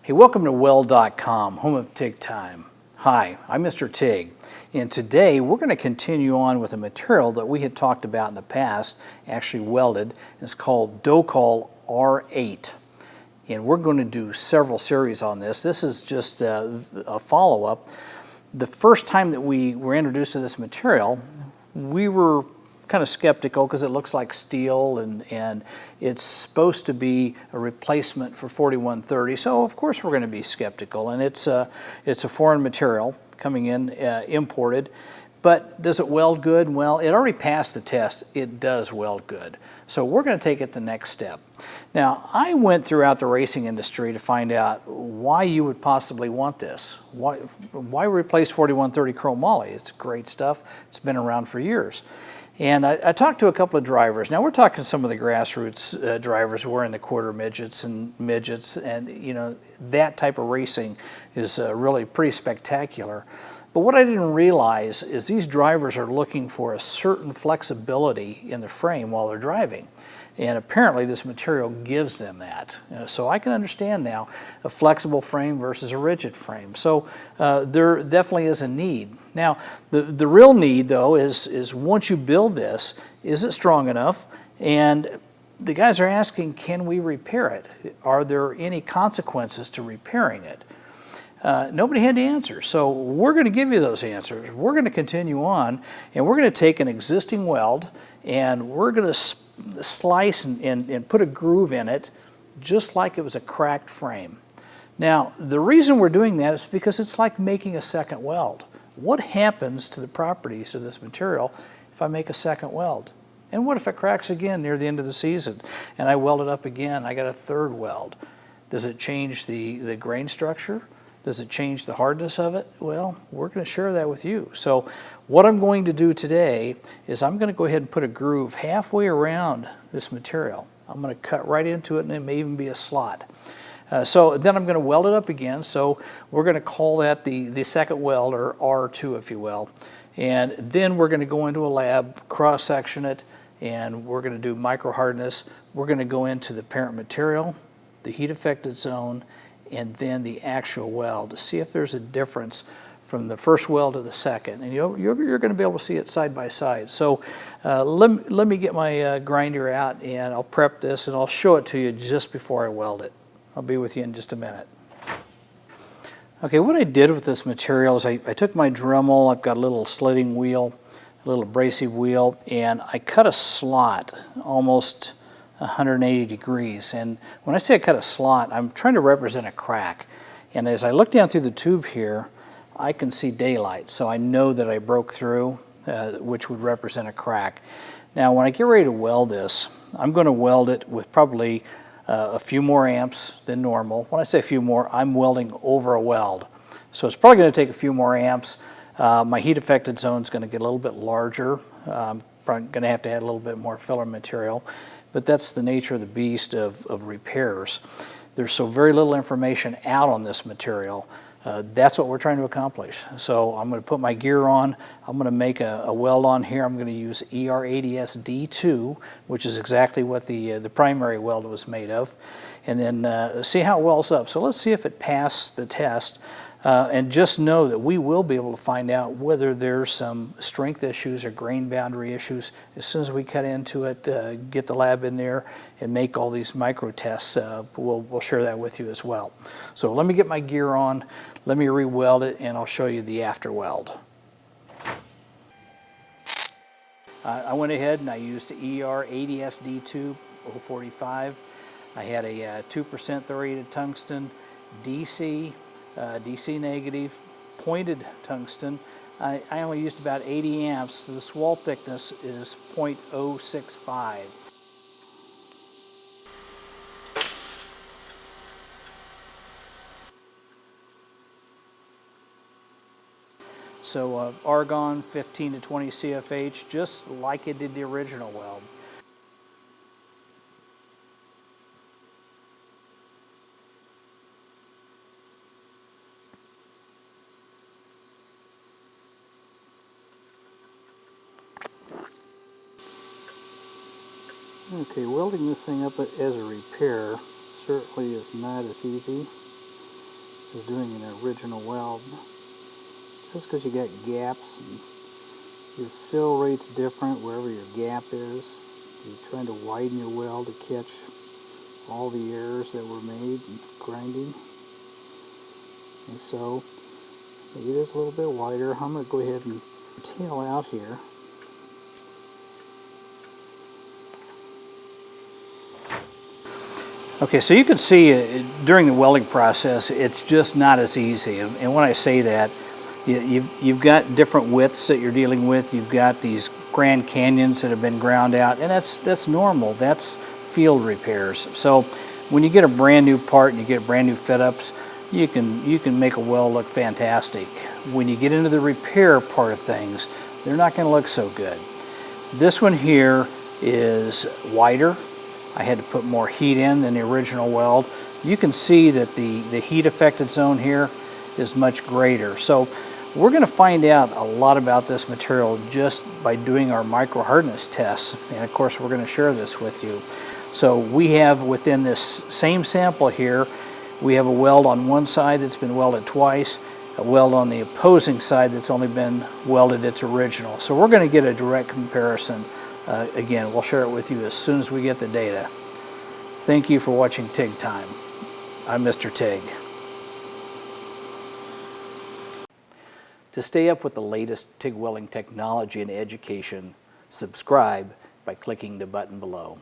Hey, welcome to Weld.com, home of TIG Time. Hi, I'm Mr. TIG, and today we're going to continue on with a material that we had talked about in the past, actually welded. It's called DOCOL R8, and we're going to do several series on this. This is just a follow-up. The first time that we were introduced to this material, we were kind of skeptical because it looks like steel and it's supposed to be a replacement for 4130, so of course we're going to be skeptical. And it's a foreign material coming in, imported, but does it weld good? Well, it already passed the test. It does weld good. So we're going to take it the next step. Now, I went throughout the racing industry to find out why you would possibly want this. Why replace 4130 chrome moly? It's great stuff. It's been around for years. And I talked to a couple of drivers. Now we're talking some of the grassroots drivers who are in the quarter midgets, and you know, that type of racing is really pretty spectacular. But what I didn't realize is these drivers are looking for a certain flexibility in the frame while they're driving. And apparently this material gives them that. So I can understand now a flexible frame versus a rigid frame. So there definitely is a need. Now the real need though is once you build this, is it strong enough? And the guys are asking, can we repair it? Are there any consequences to repairing it? Nobody had the answer. So we're going to give you those answers. We're going to continue on, and we're going to take an existing weld and we're going to slice and put a groove in it just like it was a cracked frame. Now the reason we're doing that is because it's like making a second weld. What happens to the properties of this material if I make a second weld? And what if it cracks again near the end of the season and I weld it up again? I got a third weld. Does it change the grain structure? Does it change the hardness of it? Well, we're going to share that with you. So what I'm going to do today is I'm going to go ahead and put a groove halfway around this material. I'm going to cut right into it, and it may even be a slot. So then I'm going to weld it up again. So we're going to call that the second weld, or R2 if you will. And then we're going to go into a lab, cross-section it, and we're going to do micro hardness. We're going to go into the parent material, the heat affected zone, and then the actual weld to see if there's a difference from the first weld to the second. And you're going to be able to see it side by side. So let me get my grinder out, and I'll prep this and I'll show it to you just before I weld it. I'll be with you in just a minute. Okay, what I did with this material is I took my Dremel. I've got a little slitting wheel, a little abrasive wheel, and I cut a slot almost 180 degrees. And when I say I cut a slot, I'm trying to represent a crack. And as I look down through the tube here, I can see daylight. So I know that I broke through, which would represent a crack. Now when I get ready to weld this, I'm going to weld it with probably a few more amps than normal. When I say a few more, I'm welding over a weld. So it's probably going to take a few more amps. My heat affected zone is going to get a little bit larger. I'm probably going to have to add a little bit more filler material. But that's the nature of the beast of repairs. There's so very little information out on this material. That's what we're trying to accomplish. So I'm going to put my gear on. I'm going to make a weld on here. I'm going to use ER80S D2, which is exactly what the primary weld was made of, and then see how it welds up. So let's see if it passed the test. And just know that we will be able to find out whether there's some strength issues or grain boundary issues as soon as we cut into it, get the lab in there, and make all these micro tests. We'll share that with you as well. So let me get my gear on, let me re-weld it, and I'll show you the after weld. I went ahead and I used ER80S D2 045. I had a 2% thoriated tungsten, DC negative, pointed tungsten. I only used about 80 amps. So the wall thickness is 0.065. So argon 15 to 20 CFH, just like it did the original weld. Okay, welding this thing up as a repair certainly is not as easy as doing an original weld. Just because you got gaps and your fill rate's different wherever your gap is. You're trying to widen your weld to catch all the errors that were made in grinding. And so it is a little bit wider. I'm going to go ahead and tail out here. Okay, so you can see during the welding process, it's just not as easy. And when I say that, you've got different widths that you're dealing with. You've got these Grand Canyons that have been ground out, and that's normal. That's field repairs. So when you get a brand new part and you get brand new fit-ups, you can make a weld look fantastic. When you get into the repair part of things, they're not going to look so good. This one here is wider. I had to put more heat in than the original weld. You can see that the heat affected zone here is much greater. So we're going to find out a lot about this material just by doing our micro hardness tests. And of course we're going to share this with you. So we have within this same sample here, we have a weld on one side that's been welded twice, a weld on the opposing side that's only been welded its original. So we're going to get a direct comparison. Again, we'll share it with you as soon as we get the data. Thank you for watching TIG Time. I'm Mr. TIG. To stay up with the latest TIG welding technology and education, subscribe by clicking the button below.